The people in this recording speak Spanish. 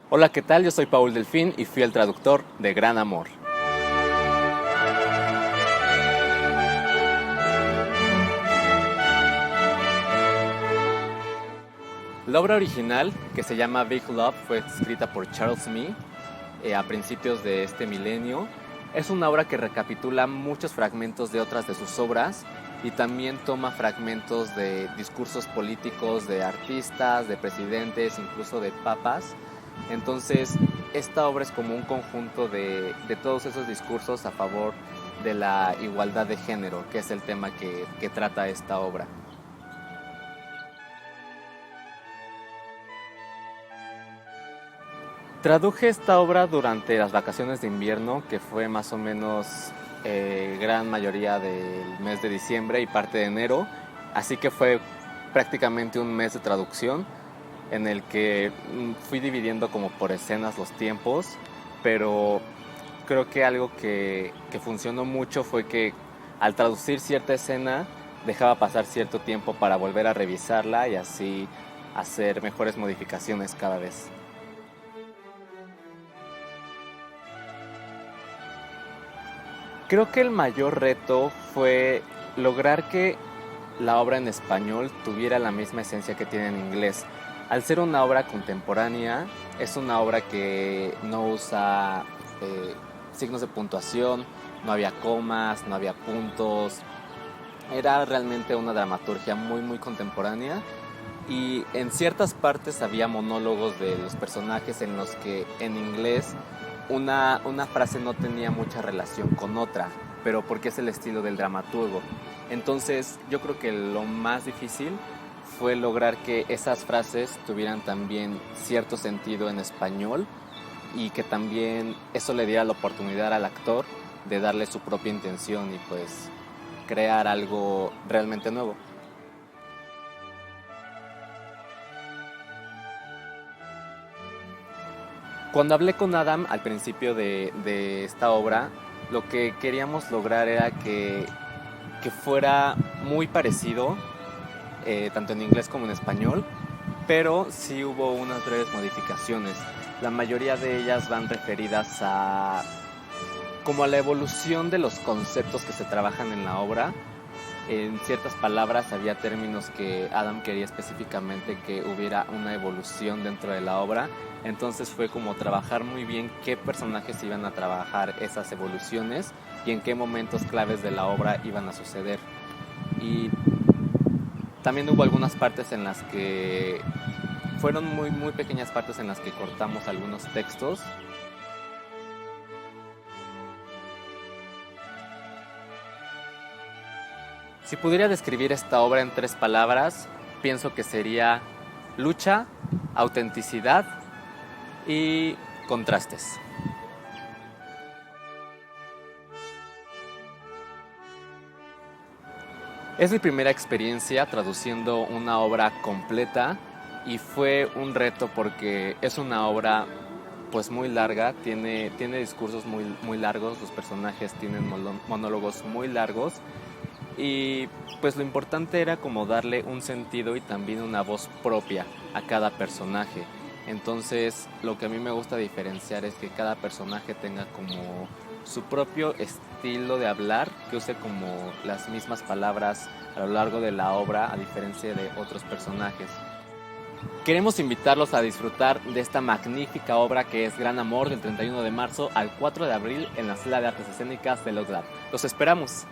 Hola, ¿qué tal? Yo soy Paul Delfín y fui el traductor de Gran Amor. La obra original, que se llama Big Love, fue escrita por Charles Mee a principios de este milenio. Es una obra que recapitula muchos fragmentos de otras de sus obras y también toma fragmentos de discursos políticos de artistas, de presidentes, incluso de papas. Entonces, esta obra es como un conjunto de todos esos discursos a favor de la igualdad de género, que es el tema que trata esta obra. Traduje esta obra durante las vacaciones de invierno, que fue más o menos gran mayoría del mes de diciembre y parte de enero, así que fue prácticamente un mes de traducción en el que fui dividiendo como por escenas los tiempos, pero creo que algo que funcionó mucho fue que al traducir cierta escena dejaba pasar cierto tiempo para volver a revisarla y así hacer mejores modificaciones cada vez. Creo que el mayor reto fue lograr que la obra en español tuviera la misma esencia que tiene en inglés. Al ser una obra contemporánea, es una obra que no usa signos de puntuación, no había comas, no había puntos. Era realmente una dramaturgia muy contemporánea y en ciertas partes había monólogos de los personajes en los que en inglés una frase no tenía mucha relación con otra, pero porque es el estilo del dramaturgo. Entonces yo creo que lo más difícil fue lograr que esas frases tuvieran también cierto sentido en español y que también eso le diera la oportunidad al actor de darle su propia intención y pues crear algo realmente nuevo. Cuando hablé con Adam al principio de esta obra, lo que queríamos lograr era que fuera muy parecido, tanto en inglés como en español, pero sí hubo unas breves modificaciones. La mayoría de ellas van referidas a como a la evolución de los conceptos que se trabajan en la obra. En ciertas palabras había términos que Adam quería específicamente que hubiera una evolución dentro de la obra. Entonces fue como trabajar muy bien qué personajes iban a trabajar esas evoluciones y en qué momentos claves de la obra iban a suceder. Y también hubo algunas partes en las que fueron muy pequeñas partes en las que cortamos algunos textos. Si pudiera describir esta obra en 3 palabras, pienso que sería lucha, autenticidad y contrastes. Es mi primera experiencia traduciendo una obra completa y fue un reto porque es una obra pues muy larga, tiene discursos muy largos, los personajes tienen monólogos muy largos y pues lo importante era como darle un sentido y también una voz propia a cada personaje. Entonces lo que a mí me gusta diferenciar es que cada personaje tenga como su propio estilo de hablar, que use como las mismas palabras a lo largo de la obra a diferencia de otros personajes. Queremos invitarlos a disfrutar de esta magnífica obra que es Gran Amor del 31 de marzo al 4 de abril en la Sala de Artes Escénicas de Lab. Los esperamos.